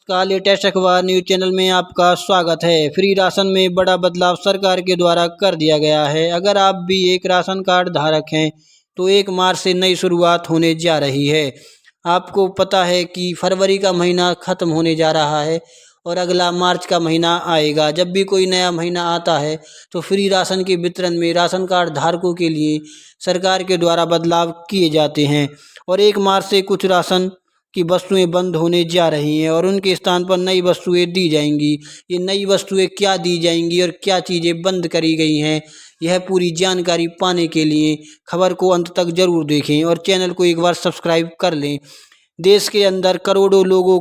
का लेटेस्ट अखबार news channel में आपका स्वागत है। फ्री राशन में बड़ा बदलाव सरकार के द्वारा कर दिया गया है। अगर आप भी एक राशन कार्ड धारक हैं तो 1 मार्च से नई शुरुआत होने जा रही है। आपको पता है कि फरवरी का महीना खत्म होने जा रहा है और अगला मार्च का महीना आएगा। जब भी कोई नया महीना आता है तो फ्री राशन के वितरण में राशन कार्ड धारकों के लिए सरकार के द्वारा बदलाव किए जाते हैं और 1 मार्च से कुछ राशन की वस्तुएं बंद होने जा रही हैं और उनके स्थान पर नई वस्तुएं दी जाएंगी। ये नई वस्तुएं क्या दी जाएंगी और क्या चीज़ें बंद करी गई हैं, यह पूरी जानकारी पाने के लिए खबर को अंत तक जरूर देखें और चैनल को एक बार सब्सक्राइब कर लें। देश के अंदर करोड़ों लोगों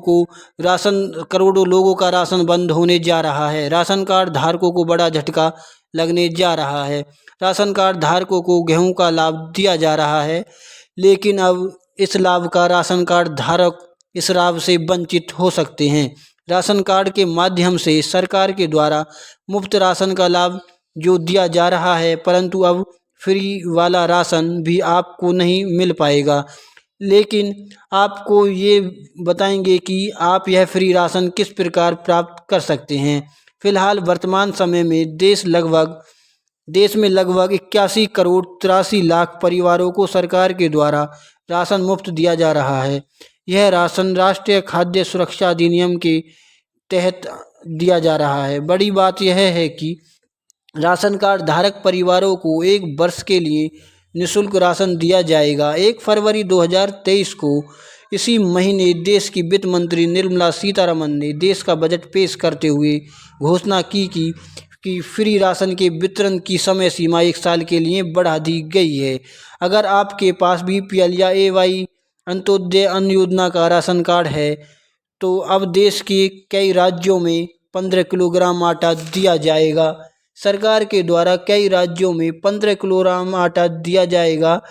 का राशन बंद होने जा रहा है। राशन कार्ड धारकों को बड़ा झटका लगने जा रहा है। राशन कार्ड धारकों को गेहूं का लाभ दिया जा रहा है, लेकिन अब इस लाभ का राशन कार्ड धारक इस लाभ से वंचित हो सकते हैं। राशन कार्ड के माध्यम से सरकार के द्वारा मुफ्त राशन का लाभ जो दिया जा रहा है, परंतु अब फ्री वाला राशन भी आपको नहीं मिल पाएगा। लेकिन आपको ये बताएंगे कि आप यह फ्री राशन किस प्रकार प्राप्त कर सकते हैं। फिलहाल वर्तमान समय में देश में लगभग 81 करोड़ 83 लाख परिवारों को सरकार के द्वारा राशन मुफ्त दिया जा रहा है। यह राशन राष्ट्रीय खाद्य सुरक्षा अधिनियम के तहत दिया जा रहा है। बड़ी बात यह है कि राशन कार्ड धारक परिवारों को 1 वर्ष के लिए निःशुल्क राशन दिया जाएगा। 1 फरवरी 2023 को इसी महीने देश की वित्त मंत्री निर्मला सीतारमण ने देश का बजट पेश करते हुए घोषणा की कि फ्री राशन के वितरण की समय सीमा 1 साल के लिए बढ़ा दी गई है। अगर आपके पास बीपीएल या एवाई अंत्योदय अन्न योजना का राशन कार्ड है तो अब देश के कई राज्यों में 15 किलोग्राम आटा दिया जाएगा। सरकार के द्वारा कई राज्यों में 15 किलोग्राम आटा दिया जाएगा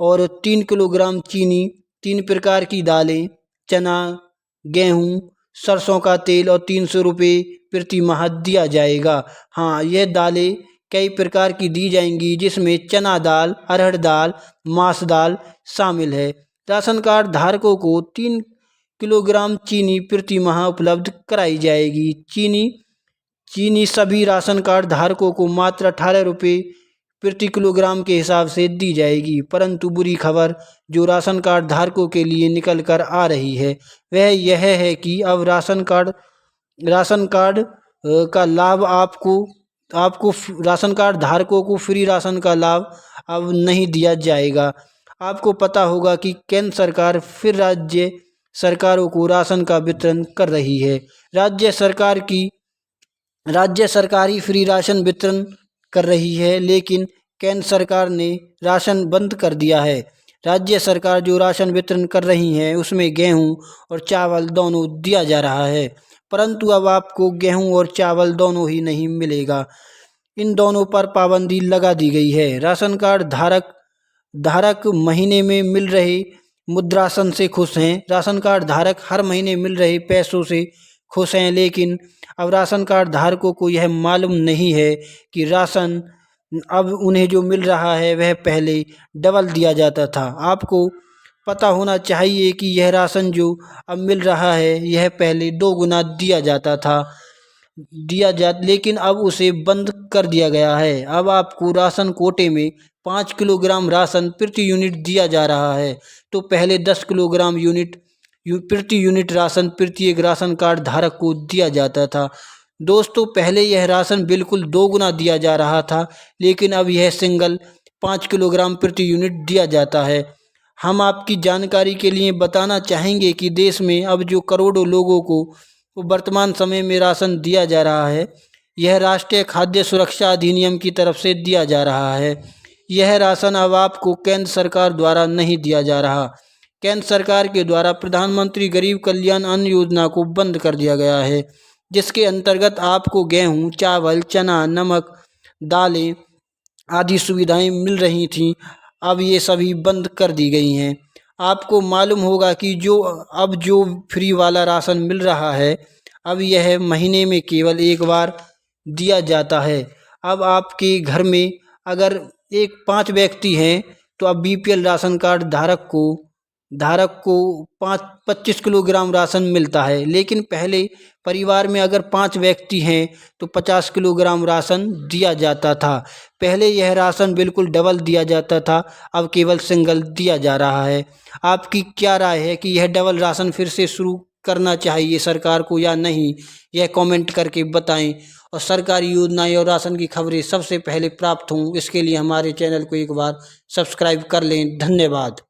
और 3 किलोग्राम चीनी, 3 प्रकार की दालें, चना, गेहूँ, सरसों का तेल और 300 रुपये प्रति माह दिया जाएगा। हाँ, यह दालें कई प्रकार की दी जाएंगी, जिसमें चना दाल, अरहर दाल, मास दाल शामिल है। राशन कार्ड धारकों को 3 किलोग्राम चीनी प्रति माह उपलब्ध कराई जाएगी। चीनी सभी राशन कार्ड धारकों को मात्र 18 रुपये प्रति किलोग्राम के हिसाब से दी जाएगी। परंतु बुरी खबर जो राशन कार्ड धारकों के लिए निकल कर आ रही है वह यह है कि अब राशन कार्ड का लाभ आपको राशन कार्ड धारकों को फ्री राशन का लाभ अब नहीं दिया जाएगा। आपको पता होगा कि केंद्र सरकार फिर राज्य सरकारों को राशन का वितरण कर रही है। राज्य सरकार ही फ्री राशन वितरण कर रही है, लेकिन केंद्र सरकार ने राशन बंद कर दिया है। राज्य सरकार जो राशन वितरण कर रही है उसमें गेहूं और चावल दोनों दिया जा रहा है, परंतु अब आपको गेहूं और चावल दोनों ही नहीं मिलेगा। इन दोनों पर पाबंदी लगा दी गई है। राशन कार्ड धारक महीने में मिल रहे मुद्रासन से खुश हैं। राशन कार्ड धारक हर महीने मिल रहे पैसों से खुश हैं, लेकिन अब राशन कार्ड धारकों को यह मालूम नहीं है कि राशन अब उन्हें जो मिल रहा है वह पहले डबल दिया जाता था। आपको पता होना चाहिए कि यह राशन जो अब मिल रहा है यह पहले 2 गुना दिया जाता था लेकिन अब उसे बंद कर दिया गया है। अब आपको राशन कोटे में 5 किलोग्राम राशन प्रति यूनिट दिया जा रहा है, तो पहले 10 किलोग्राम प्रति यूनिट राशन प्रत्येक राशन कार्ड धारक को दिया जाता था। दोस्तों, पहले यह राशन बिल्कुल 2 गुना दिया जा रहा था, लेकिन अब यह सिंगल 5 किलोग्राम प्रति यूनिट दिया जाता है। हम आपकी जानकारी के लिए बताना चाहेंगे कि देश में अब जो करोड़ों लोगों को वर्तमान समय में राशन दिया जा रहा है, यह राष्ट्रीय खाद्य सुरक्षा अधिनियम की तरफ से दिया जा रहा है। यह राशन अब आपको केंद्र सरकार द्वारा नहीं दिया जा रहा। केंद्र सरकार के द्वारा प्रधानमंत्री गरीब कल्याण अन्न योजना को बंद कर दिया गया है, जिसके अंतर्गत आपको गेहूं, चावल, चना, नमक, दालें आदि सुविधाएं मिल रही थीं। अब ये सभी बंद कर दी गई हैं। आपको मालूम होगा कि जो फ्री वाला राशन मिल रहा है अब यह महीने में केवल 1 बार दिया जाता है। अब आपके घर में अगर 5 व्यक्ति हैं तो अब बीपीएल राशन कार्ड धारक को धारक को 25 किलोग्राम राशन मिलता है, लेकिन पहले परिवार में अगर 5 व्यक्ति हैं तो 50 किलोग्राम राशन दिया जाता था। पहले यह राशन बिल्कुल डबल दिया जाता था, अब केवल सिंगल दिया जा रहा है। आपकी क्या राय है कि यह डबल राशन फिर से शुरू करना चाहिए सरकार को या नहीं, यह कमेंट करके बताएं। और सरकारी योजनाएं और राशन की खबरें सबसे पहले प्राप्त हों, इसके लिए हमारे चैनल को एक बार सब्सक्राइब कर लें। धन्यवाद।